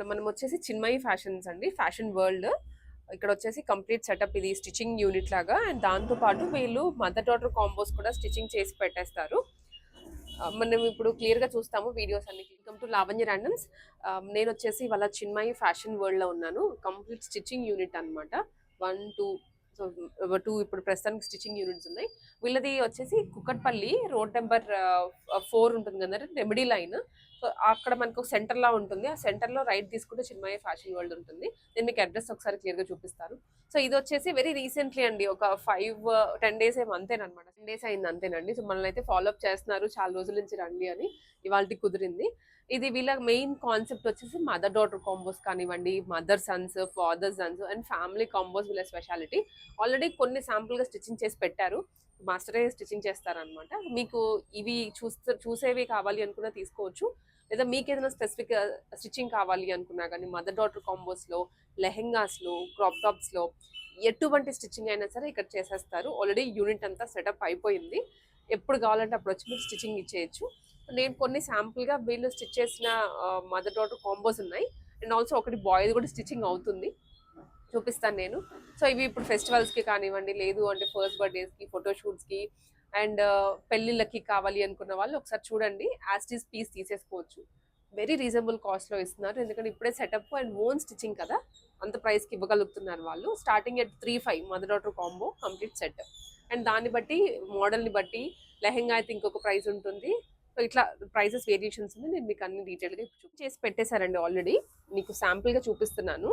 మనం వచ్చేసి చిన్మయి ఫ్యాషన్స్ అండి, ఫ్యాషన్ వరల్డ్. ఇక్కడ వచ్చేసి కంప్లీట్ సెటప్ ఇది స్టిచ్చింగ్ యూనిట్ లాగా. అండ్ దాంతో పాటు వీళ్ళు మదర్ డాటర్ కాంబోస్ కూడా స్టిచ్చింగ్ చేసి పెట్టేస్తారు. మనం ఇప్పుడు క్లియర్ గా చూస్తాము వీడియోస్ అన్ని. Welcome to Lavanya randoms. నేను వచ్చేసి వాళ్ళ చిన్మయి ఫ్యాషన్ వరల్డ్ లో ఉన్నాను. కంప్లీట్ స్టిచ్చింగ్ యూనిట్ అన్నమాట. 1 2 సో 2 ఇప్పుడు ప్రస్తుతానికి స్టిచ్చింగ్ యూనిట్స్ ఉన్నాయి. వీళ్ళది వచ్చేసి కుకట్పల్లి రోడ్ నెంబర్ 4 ఉంటుంది కదా, రెమెడీ లైన్. సో అక్కడ మనకు సెంటర్ లా ఉంటుంది. ఆ సెంటర్ లో రైట్ తీసుకుంటే చిన్మయ ఫ్యాషన్ వరల్డ్ ఉంటుంది. నేను మీకు అడ్రస్ ఒకసారి క్లియర్ గా చూపిస్తాను. సో ఇది వచ్చేసి వెరీ రీసెంట్లీ అండి, ఒక 5-10 డేస్ ఏమో అంతేనమాట. 10 డేస్ అయింది అంతేనండి. సో మనల్ని అయితే ఫాలో అప్ చేస్తున్నారు, చాలా రోజుల నుంచి రండి అని. ఇవాళ కుదిరింది. ఇది వీళ్ళ మెయిన్ కాన్సెప్ట్ వచ్చేసి మదర్ డాటర్ కాంబోస్ కానివ్వండి, mother Sons, father Sons and family combos వీళ్ళ స్పెషాలిటీ. ఆల్రెడీ కొన్ని శాంపుల్ గా స్టిచ్చింగ్ చేసి పెట్టారు. మాస్టరే స్టిచ్చింగ్ చేస్తారనమాట. మీకు ఇవి చూసేవి కావాలి అనుకున్నా తీసుకోవచ్చు, లేదా మీకు ఏదైనా స్పెసిఫిక్ స్టిచ్చింగ్ కావాలి అనుకున్నా కానీ మదర్ డాటర్ కాంబోస్లో, లెహెంగాస్లో, క్రాప్ టాప్స్లో ఎటువంటి స్టిచ్చింగ్ అయినా సరే ఇక్కడ చేసేస్తారు. ఆల్రెడీ యూనిట్ అంతా సెటప్ అయిపోయింది. ఎప్పుడు కావాలంటే అప్పుడు వచ్చి మీరు స్టిచ్చింగ్ ఇచ్చేయచ్చు. నేను కొన్ని శాంపుల్గా వీళ్ళు స్టిచ్ చేసిన మదర్ డాటర్ కాంబోస్ ఉన్నాయి. అండ్ ఆల్సో ఒకటి బాయ్ది కూడా స్టిచ్చింగ్ అవుతుంది, చూపిస్తాను నేను. సో ఇవి ఇప్పుడు ఫెస్టివల్స్కి కానివ్వండి, లేదు అంటే ఫస్ట్ బర్త్డేస్కి, ఫోటోషూట్స్కి అండ్ పెళ్ళిళ్ళకి కావాలి అనుకున్న వాళ్ళు ఒకసారి చూడండి. యాస్టీస్ పీస్ తీసేసుకోవచ్చు. వెరీ రీజనబుల్ కాస్ట్లో ఇస్తున్నారు, ఎందుకంటే ఇప్పుడే సెటప్ అండ్ ఓన్ స్టిచ్చింగ్ కదా, అంత ప్రైస్కి ఇవ్వగలుగుతున్నారు వాళ్ళు. Starting at 3-5 mother daughter combo complete set. And దాన్ని బట్టి మోడల్ని బట్టి లెహెంగా అయితే ఇంకొక ప్రైస్ ఉంటుంది. సో ఇట్లా ప్రైసెస్ వేరియేషన్స్ ఉంది. నేను మీకు అన్ని డీటెయిల్గా చేసి పెట్టేశారండి ఆల్రెడీ. మీకు శాంపుల్గా చూపిస్తున్నాను.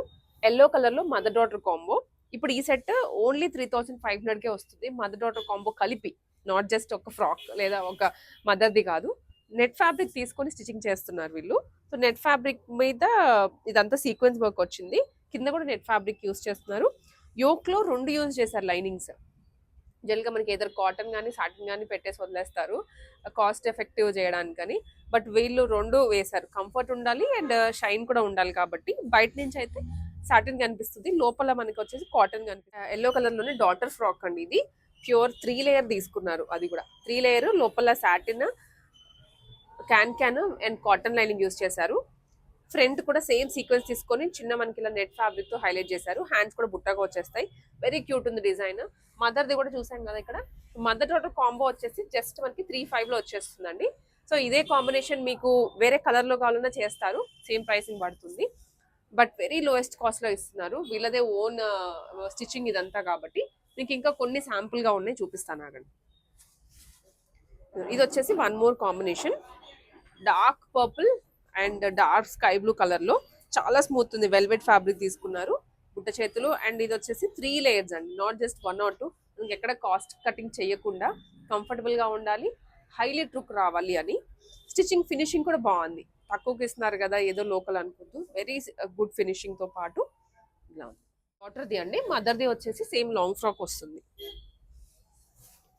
ఎల్లో కలర్లో మదర్ డాటర్ కాంబో. ఇప్పుడు ఈ సెట్ ఓన్లీ 3500కే వస్తుంది, మదర్ డాటర్ కాంబో కలిపి. నాట్ జస్ట్ ఒక ఫ్రాక్ లేదా ఒక మదర్ది కాదు, నెట్ ఫ్యాబ్రిక్ తీసుకొని స్టిచ్చింగ్ చేస్తున్నారు వీళ్ళు. సో నెట్ ఫ్యాబ్రిక్ మీద ఇదంతా సీక్వెన్స్ వర్క్ వచ్చింది, కింద కూడా నెట్ ఫ్యాబ్రిక్ యూస్ చేస్తున్నారు. యోక్లో 2 యూజ్ చేశారు లైనింగ్స్. జనరల్గా మనకి ఏదో కాటన్ కానీ సాటిన్ కానీ పెట్టేసి వదిలేస్తారు కాస్ట్ ఎఫెక్టివ్ చేయడానికని, బట్ వీళ్ళు 2 వేశారు. కంఫర్ట్ ఉండాలి అండ్ షైన్ కూడా ఉండాలి కాబట్టి. బయట నుంచి అయితే సాటిన్ కనిపిస్తుంది, లోపల మనకి వచ్చేసి కాటన్ కనిపిస్తుంది. ఎల్లో కలర్లోనే డాటర్ ఫ్రాక్ అండి ఇది. ప్యూర్ 3 లేయర్ తీసుకున్నారు, అది కూడా 3 లేయర్. లోపల satin, can and cotton lining use చేశారు. ఫ్రంట్ కూడా సేమ్ సీక్వెన్స్ తీసుకొని చిన్న మనకి ఇలా నెట్ ఫ్యాబ్రిక్ తో హైలైట్ చేశారు. హ్యాండ్స్ కూడా బుట్టగా వచ్చేస్తాయి. వెరీ క్యూట్ ఉంది డిజైన్. మదర్ది కూడా చూసాం కదా ఇక్కడ. మదర్ డాటర్ కాంబో వచ్చేసి జస్ట్ మనకి 3-5 లో వచ్చేస్తుందండి. సో ఇదే కాంబినేషన్ మీకు వేరే కలర్ లో కావాలన్నా చేస్తారు, సేమ్ ప్రైసింగ్ పడుతుంది. బట్ వెరీ లోయెస్ట్ కాస్ట్ లో ఇస్తున్నారు. వీళ్ళదే ఓన్ స్టిచ్చింగ్ ఇదంతా కాబట్టి. మీకు ఇంకా కొన్ని శాంపుల్ గా ఉన్నాయి, చూపిస్తాను ఆగండి. ఇది వచ్చేసి 1 more combination, dark purple and dark sky blue colour లో. చాలా స్మూత్ ఉంది, వెల్వెట్ ఫ్యాబ్రిక్ తీసుకున్నారు, బుట్ట చేతులు. అండ్ ఇది వచ్చేసి 3 లేయర్స్ అండి, నాట్ జస్ట్ 1 or 2. ఇంకెక్కడ కాస్ట్ కటింగ్ చేయకుండా కంఫర్టబుల్ గా ఉండాలి, హైలీ లుక్ రావాలి అని. స్టిచ్చింగ్ ఫినిషింగ్ కూడా బాగుంది, తక్కువకి ఇస్తున్నారు కదా ఏదో లోకల్ అనుకుంటూ. వెరీ గుడ్ ఫినిషింగ్ తో పాటు ఇలా ఉంది. డాటర్ది అండి, మదర్ది వచ్చేసి సేమ్ లాంగ్ ఫ్రాక్ వస్తుంది.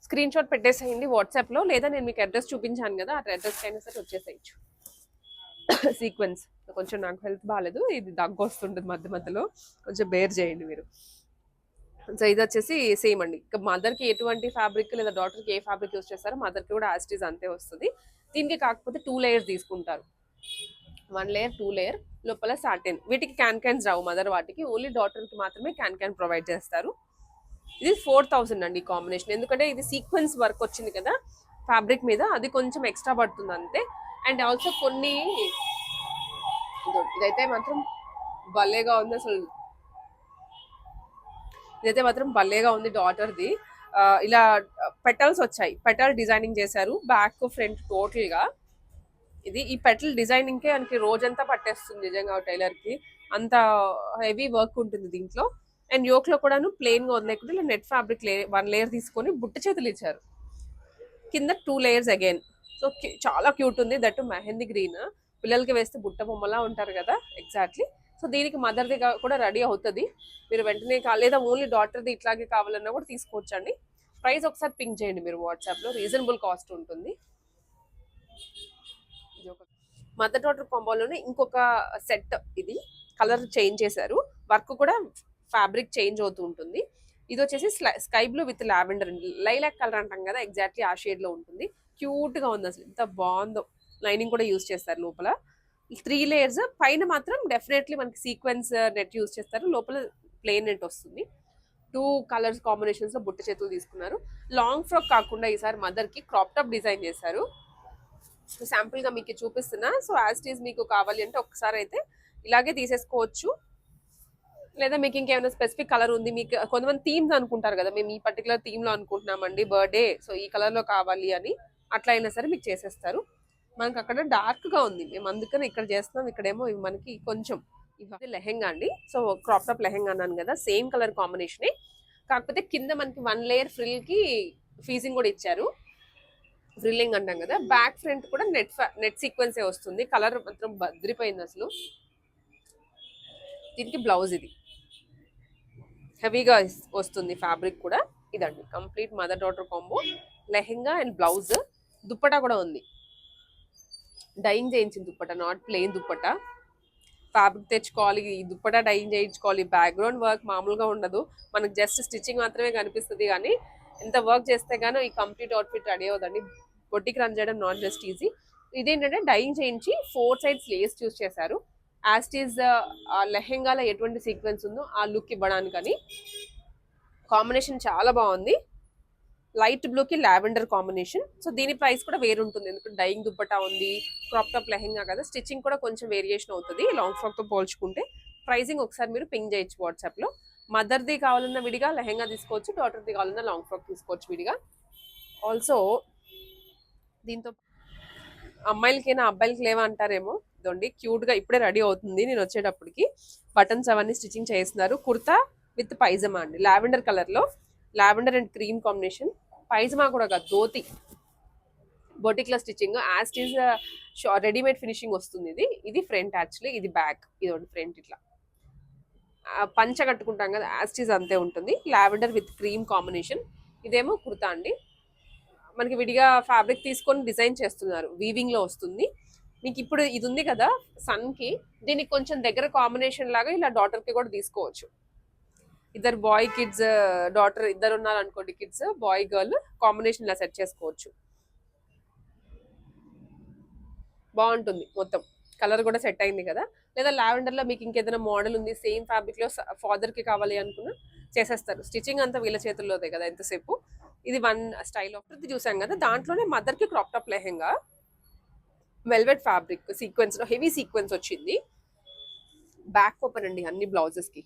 స్క్రీన్ షాట్ పెట్టేసేయండి వాట్సాప్లో, లేదా నేను మీకు అడ్రస్ చూపించాను కదా, ఆ అడ్రస్కి అయినా సరే వచ్చేసేయచ్చు. సీక్వెన్స్ కొంచెం నాకు హెల్త్ బాగాలేదు, ఇది దగ్గు వస్తుంటుంది మధ్య మధ్యలో, కొంచెం బేర్ చేయండి మీరు. సో ఇది వచ్చేసి సేమ్ అండి. ఇంకా మదర్కి ఎటువంటి ఫ్యాబ్రిక్ లేదా డాటర్కి ఏ ఫ్యాబ్రిక్ యూస్ చేస్తారో మదర్కి కూడా యాస్టీస్ అంతే వస్తుంది. దీనికి కాకపోతే 2 లేయర్స్ తీసుకుంటారు, 1 లేయర్ 2 లేయర్, లోపల సాటిన్. వీటికి క్యాన్స్ రావు మదర్, వాటికి ఓన్లీ డాటర్కి మాత్రమే క్యాన్ ప్రొవైడ్ చేస్తారు. ఇది 4000 అండి ఈ కాంబినేషన్, ఎందుకంటే ఇది సీక్వెన్స్ వర్క్ వచ్చింది కదా ఫ్యాబ్రిక్ మీద, అది కొంచెం ఎక్స్ట్రా పడుతుంది అంతే. అండ్ ఆల్సో కొన్ని ఇదైతే మాత్రం భలేగా ఉంది అసలు, ఇదైతే మాత్రం భలేగా ఉంది డాటర్ది. ఇలా పెటల్స్ వచ్చాయి, పెటల్ డిజైనింగ్ చేశారు బ్యాక్ ఫ్రంట్ టోటల్ గా. ఇది ఈ పెటల్ డిజైనింగ్ కే మనకి రోజంతా పట్టేస్తుంది నిజంగా టైలర్ కి, అంత హెవీ వర్క్ ఉంటుంది దీంట్లో. అండ్ యోక్ లో కూడాను ప్లెయిన్ గా వదిలేకుండా ఇలా నెట్ ఫ్యాబ్రిక్ 1 లేయర్ తీసుకొని బుట్ట చేతులు ఇచ్చారు, కింద 2 లేయర్స్ అగైన్. సో చాలా క్యూట్ ఉంది, దట్ మెహందీ గ్రీన్. పిల్లలకి వేస్తే బుట్ట బొమ్మలా ఉంటారు కదా, ఎగ్జాక్ట్లీ. సో దీనికి మదర్ది కూడా రెడీ అవుతుంది. మీరు వెంటనే లేదా ఓన్లీ డాటర్ది ఇట్లాగే కావాలన్నా కూడా తీసుకోవచ్చండి. ప్రైస్ ఒకసారి పింక్ చేయండి మీరు వాట్సాప్లో, రీజనబుల్ కాస్ట్ ఉంటుంది. మదర్ డాటర్ కాంబోలోనే ఇంకొక సెట్, ఇది కలర్ చేంజ్ చేశారు, వర్క్ కూడా ఫ్యాబ్రిక్ చేంజ్ అవుతూ ఉంటుంది. ఇది వచ్చేసి sky blue with lavender, lilac colour అంటాం కదా, ఎగ్జాక్ట్లీ ఆ షేడ్ లో ఉంటుంది. క్యూట్ గా ఉంది అసలు, ఎంత బాగుందో. లైనింగ్ కూడా యూజ్ చేస్తారు లోపల. 3 లేయర్స్, పైన మాత్రం డెఫినెట్లీ మనకి సీక్వెన్స్ నెట్ యూజ్ చేస్తారు, లోపల ప్లెయిన్ నెట్ వస్తుంది. 2 కలర్స్ కాంబినేషన్స్ లో బుట్ట చేతులు తీసుకున్నారు. లాంగ్ ఫ్రాక్ కాకుండా ఈసారి మదర్ కి క్రాప్ టాప్ డిజైన్ చేశారు. శాంపుల్ గా మీకు చూపిస్తున్నా. సో యాజ్ ఇట్ ఈస్ మీకు కావాలి అంటే ఒకసారి అయితే ఇలాగే తీసేసుకోవచ్చు, లేదా మీకు ఇంకేమైనా స్పెసిఫిక్ కలర్ ఉంది, మీకు కొంతమంది థీమ్స్ అనుకుంటారు కదా, మేము ఈ పర్టికులర్ థీమ్ లో అనుకుంటున్నామండి బర్త్డే, సో ఈ కలర్ లో కావాలి అని, అట్లా అయినా సరే మీకు చేసేస్తారు. మనకి అక్కడ డార్క్ గా ఉంది, మేము అందుకని ఇక్కడ చేస్తున్నాం. ఇక్కడేమో ఇవి మనకి కొంచెం ఇది లెహెంగా అండి. సో క్రాప్ టాప్ లెహెంగా అన్నాను కదా, సేమ్ కలర్ కాంబినేషన్, కాకపోతే కింద మనకి 1 లేయర్ ఫ్రిల్ కి ఫీజింగ్ కూడా ఇచ్చారు. ఫ్రిల్లింగ్ అంటాం కదా, బ్యాక్ ఫ్రంట్ కూడా నెట్ సీక్వెన్స్ వస్తుంది. కలర్ మాత్రం బద్రిపోయింది అసలు. దీనికి బ్లౌజ్ ఇది హెవీగా వస్తుంది, ఫ్యాబ్రిక్ కూడా. ఇదండి complete mother daughter combo, lehenga and blouse. Dupatta కూడా ఉంది, డైయింగ్ చేయించింది dupatta, not plain dupatta. Fabric తెచ్చుకోవాలి, ఈ దుప్పటా డైయింగ్ చేయించుకోవాలి, బ్యాక్గ్రౌండ్ వర్క్ మామూలుగా ఉండదు, మనకు జస్ట్ స్టిచ్చింగ్ మాత్రమే కనిపిస్తుంది. కానీ ఎంత వర్క్ చేస్తే గానీ ఈ కంప్లీట్ అవుట్ఫిట్ రెడీ అవుతుంది. బొట్టికి రన్ చేయడం నాట్ జస్ట్ ఈజీ. ఇదేంటంటే డైయింగ్ చేయించి 4 సైడ్స్ లేస్ చూస్ చేశారు. యాజ్ ఇట్ ఈస్ లెహెంగాలో ఎటువంటి సీక్వెన్స్ ఉందో ఆ లుక్ ఇవ్వడానికని. కాంబినేషన్ చాలా బాగుంది, లైట్ బ్లూ కి లావెండర్ కాంబినేషన్. సో దీని ప్రైస్ కూడా వేరు ఉంటుంది, ఎందుకంటే డైయింగ్ దుప్పటా ఉంది, క్రాప్ టాప్ లెహెంగా కదా, స్టిచ్చింగ్ కూడా కొంచెం వేరియేషన్ అవుతుంది లాంగ్ ఫ్రాక్ తో పోల్చుకుంటే. ప్రైసింగ్ ఒకసారి మీరు పింగ్ చేయొచ్చు వాట్సాప్ లో. మదర్ది కావాలన్నా విడిగా లెహెంగా తీసుకోవచ్చు, డాటర్ది కావాలన్నా లాంగ్ ఫ్రాక్ తీసుకోవచ్చు విడిగా. ఆల్సో దీంతో అమ్మాయిలకైనా అబ్బాయిలకి లేవా అంటారేమో, ఇదండి క్యూట్ గా ఇప్పుడే రెడీ అవుతుంది. నేను వచ్చేటప్పటికి బటన్స్ అవన్నీ స్టిచ్చింగ్ చేస్తున్నారు. కుర్తా విత్ పైజమా అండి, లావెండర్ కలర్ లో, lavender and cream combination. Pyjama కూడా కాదు, ధోతి బొటిక్లో stitching, as is readymade finishing వస్తుంది. ఇది ఫ్రంట్, యాక్చువల్లీ ఇది బ్యాక్. ఇదండి ఫ్రంట్ ఇట్లా పంచ కట్టుకుంటాం కదా, యాజ్ ఈజ్ అంతే ఉంటుంది. Lavender with cream combination. ఇదేమో కుర్తా అండి, మనకి విడిగా ఫ్యాబ్రిక్ తీసుకొని డిజైన్ చేస్తున్నారు, వీవింగ్ లో వస్తుంది. మీకు ఇప్పుడు ఇది ఉంది కదా సన్ కి, దీనికి కొంచెం దగ్గర కాంబినేషన్ లాగా ఇలా డాటర్ కి కూడా తీసుకోవచ్చు. ఇద్దరు బాయ్ కిడ్స్, డాటర్ ఇద్దరు ఉన్నారు అనుకోండి, కిడ్స్ బాయ్ గర్ల్ కాంబినేషన్ ఇలా సెట్ చేసుకోవచ్చు, బాగుంటుంది. మొత్తం కలర్ కూడా సెట్ అయింది కదా. లేదా లావెండర్ లో మీకు ఇంకేదైనా మోడల్ ఉంది సేమ్ ఫ్యాబ్రిక్ లో ఫాదర్ కి కావాలి అనుకున్నా చేసేస్తారు. స్టిచ్చింగ్ అంతా వీళ్ళ చేతుల్లోదే కదా ఎంతసేపు. ఇది 1 స్టైల్ ఆఫ్ చూసాం కదా, దాంట్లోనే మదర్ కి crop top lehenga, velvet fabric sequence లో హెవీ సీక్వెన్స్ వచ్చింది. బ్యాక్ ఓపెన్ అండి అన్ని బ్లౌజెస్ కి.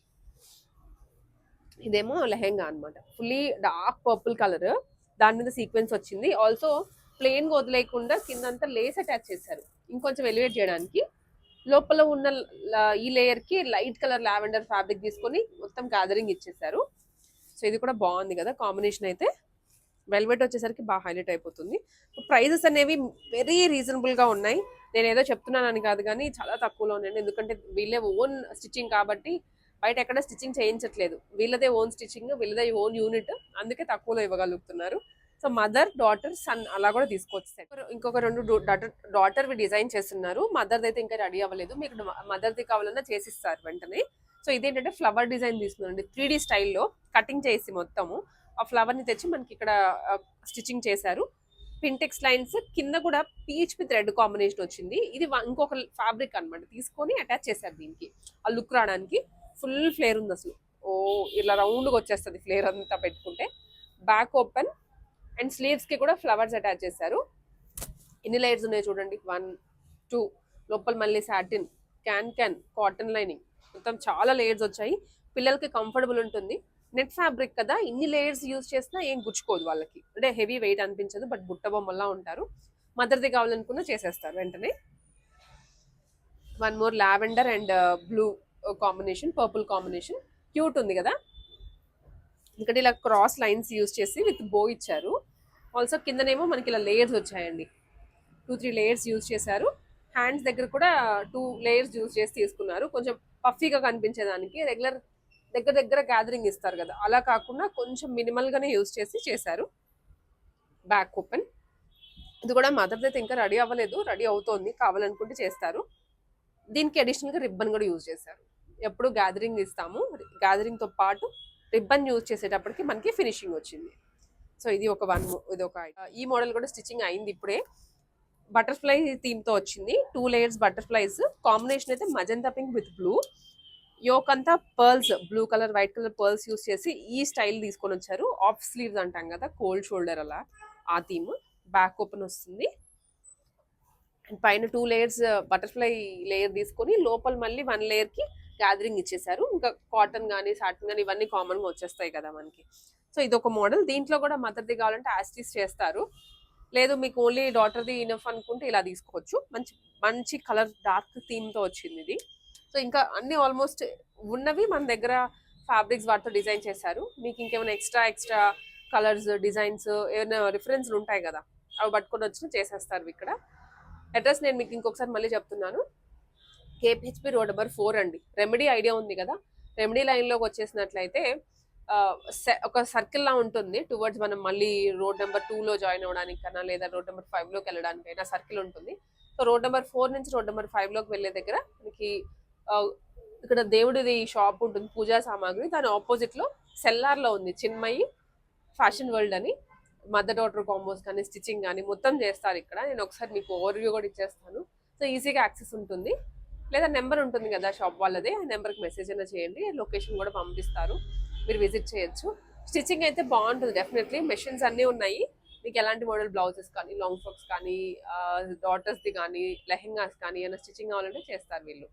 ఇదేమో లెహెంగా అనమాట, ఫుల్లీ డార్క్ పర్పుల్ కలర్, దాని మీద సీక్వెన్స్ వచ్చింది. ఆల్సో ప్లెయిన్ గా వదిలేయకుండా కిందంతా లేస్ అటాచ్ చేశారు ఇంకొంచెం ఎలివేట్ చేయడానికి. లోపల ఉన్న ఈ లేయర్ కి లైట్ కలర్ లావెండర్ ఫ్యాబ్రిక్ తీసుకొని మొత్తం గ్యాదరింగ్ ఇచ్చేసారు. సో ఇది కూడా బాగుంది కదా కాంబినేషన్ అయితే. వెల్వెట్ వచ్చేసరికి బాగా హైలైట్ అయిపోతుంది. ప్రైజెస్ అనేవి వెరీ రీజనబుల్ గా ఉన్నాయి. నేను ఏదో చెప్తున్నానని కాదు కానీ చాలా తక్కువలో ఉన్నాయండి, ఎందుకంటే వీళ్ళే ఓన్ స్టిచ్చింగ్ కాబట్టి బయట ఎక్కడ స్టిచ్చింగ్ చేయించట్లేదు, వీళ్ళదే ఓన్ స్టిచ్చింగ్, వీళ్ళదే ఓన్ యూనిట్, అందుకే తక్కువలో ఇవ్వగలుగుతున్నారు. సో మదర్, డాటర్, సన్ అలా కూడా తీసుకోవచ్చు. ఇంకొక 2 డాటర్ డిజైన్ చేస్తున్నారు. మదర్ది అయితే ఇంకా రెడీ అవ్వలేదు, మీకు మదర్ది కావాలన్నా చేసిస్తారు వెంటనే. సో ఇదేంటంటే ఫ్లవర్ డిజైన్ తీసుకున్నారండి, 3D స్టైల్లో కటింగ్ చేసి మొత్తము ఆ ఫ్లవర్ ని తెచ్చి మనకి ఇక్కడ స్టిచ్చింగ్ చేశారు. పింటెక్స్ లైన్స్ కింద కూడా పీచ్ విత్ రెడ్ కాంబినేషన్ వచ్చింది. ఇది ఇంకొక ఫ్యాబ్రిక్ అనమాట, తీసుకొని అటాచ్ చేశారు దీనికి ఆ లుక్ రావడానికి. ఫుల్ ఫ్లేర్ ఉంది అసలు, ఓ ఇలా రౌండ్గా వచ్చేస్తుంది ఫ్లేర్ అంతా పెట్టుకుంటే. బ్యాక్ ఓపెన్ అండ్ స్లీవ్స్ కి కూడా ఫ్లవర్స్ అటాచ్ చేశారు. ఎన్ని లేయర్స్ ఉన్నాయి చూడండి, 1 2, లోపల మళ్ళీ సాటిన్, క్యాన్ కాటన్ లైనింగ్, మొత్తం చాలా లేయర్స్ వచ్చాయి. పిల్లలకి కంఫర్టబుల్ ఉంటుంది, నెట్ ఫ్యాబ్రిక్ కదా, ఇన్ని లేయర్స్ యూజ్ చేసినా ఏం గుచ్చుకోదు వాళ్ళకి, అంటే హెవీ వెయిట్ అనిపించదు. బట్ బుట్ట బొమ్మల్లా ఉంటారు. మదర్ది కావాలనుకున్నా చేసేస్తారు వెంటనే. 1 more lavender and blue combination, purple combination, cute ఉంది కదా. ఇక్కడ ఇలా క్రాస్ లైన్స్ యూజ్ చేసి విత్ బో ఇచ్చారు. ఆల్సో కిందనేమో మనకి ఇలా లేయర్స్ వచ్చాయండి, 2-3 లేయర్స్ యూజ్ చేశారు. హ్యాండ్స్ దగ్గర కూడా 2 లేయర్స్ యూజ్ చేసి తీసుకున్నారు, కొంచెం పఫీగా కనిపించేదానికి. రెగ్యులర్ దగ్గర గ్యాదరింగ్ ఇస్తారు కదా, అలా కాకుండా కొంచెం మినిమల్ గానే యూజ్ చేసి చేశారు. Back open. ఇది కూడా మదర్ అయితే ఇంకా రెడీ అవ్వలేదు, రెడీ అవుతోంది, కావాలనుకుంటే చేస్తారు. దీనికి అడిషనల్ గా రిబ్బన్ కూడా యూజ్ చేశారు. ఎప్పుడు గ్యాదరింగ్ ఇస్తాము, గ్యాదరింగ్ తో పాటు రిబ్బన్ యూజ్ చేసేటప్పటికి మనకి ఫినిషింగ్ వచ్చింది. సో ఇది ఒక ఈ మోడల్ కూడా స్టిచ్చింగ్ అయింది ఇప్పుడే. బటర్ఫ్లై థీమ్ తో వచ్చింది. 2 లేయర్స్ బటర్ఫ్లైస్, కాంబినేషన్ అయితే magenta pink with blue. Yoke అంతా pearls, blue colour white colour pearls use చేసి ఈ స్టైల్ తీసుకొని వచ్చారు. ఆఫ్ స్లీవ్స్ అంటాం కదా, కోల్డ్ షోల్డర్ అలా, ఆ థీమ్. బ్యాక్ ఓపెన్ వస్తుంది. అండ్ పైన 2 లేయర్స్ బటర్ఫ్లై లేయర్ తీసుకొని లోపల మళ్ళీ 1 లేయర్ కి గ్యాదరింగ్ ఇచ్చేసారు. ఇంకా కాటన్ కానీ సాటిన్ కానీ ఇవన్నీ కామన్ గా వచ్చేస్తాయి కదా మనకి. సో ఇది ఒక మోడల్. దీంట్లో కూడా మదర్ది కావాలంటే యాస్టీస్ చేస్తారు. లేదు మీకు ఓన్లీ డాటర్ది ఇనఫ్ అనుకుంటే ఇలా తీసుకోవచ్చు. మంచి మంచి కలర్ డార్క్ థీమ్ తో వచ్చింది ఇది. సో ఇంకా అన్ని ఆల్మోస్ట్ ఉన్నవి మన దగ్గర ఫ్యాబ్రిక్స్ వాటితో డిజైన్ చేశారు. మీకు ఇంకేమైనా ఎక్స్ట్రా కలర్స్ డిజైన్స్ ఏమైనా రిఫరెన్స్లు ఉంటాయి కదా, అవి పట్టుకొని వచ్చి చేసేస్తారు ఇక్కడ. అడ్రస్ నేను మీకు ఇంకొకసారి మళ్ళీ చెప్తున్నాను. కేపిహెచ్పి రోడ్ నెంబర్ 4 అండి. రెమెడీ ఐడియా ఉంది కదా, రెమెడీ లైన్లోకి వచ్చేసినట్లయితే ఒక సర్కిల్ లా ఉంటుంది టువర్డ్స్ మనం మళ్ళీ రోడ్ నెంబర్ 2లో జాయిన్ అవ్వడానికి కన్నా లేదా రోడ్ నెంబర్ 5లోకి వెళ్ళడానికైనా సర్కిల్ ఉంటుంది. సో రోడ్ నెంబర్ 4 నుంచి రోడ్ నెంబర్ 5లోకి వెళ్ళే దగ్గర మనకి ఇక్కడ దేవుడిది షాప్ ఉంటుంది, పూజా సామాగ్రి. దాని ఆపోజిట్లో సెల్లార్లో ఉంది చిన్మయి ఫ్యాషన్ వరల్డ్ అని. మదర్ డాటర్ కాంబోస్ కానీ స్టిచ్చింగ్ కానీ మొత్తం చేస్తారు ఇక్కడ. నేను ఒకసారి మీకు ఓవర్వ్యూ కూడా ఇచ్చేస్తాను. సో ఈజీగా యాక్సెస్ ఉంటుంది. లేదా నెంబర్ ఉంటుంది కదా షాప్ వాళ్ళదే, ఆ నెంబర్కి మెసేజ్ అయినా చేయండి, లొకేషన్ కూడా పంపిస్తారు, మీరు విజిట్ చేయొచ్చు. స్టిచ్చింగ్ అయితే బాగుంటుంది డెఫినెట్లీ. మెషిన్స్ అన్నీ ఉన్నాయి. మీకు ఎలాంటి మోడల్ బ్లౌజెస్ కానీ లాంగ్ ఫ్రాక్స్ కానీ డాటర్స్ది కానీ లెహెంగాస్ కానీ ఏమైనా స్టిచ్చింగ్ కావాలంటే చేస్తారు వీళ్ళు.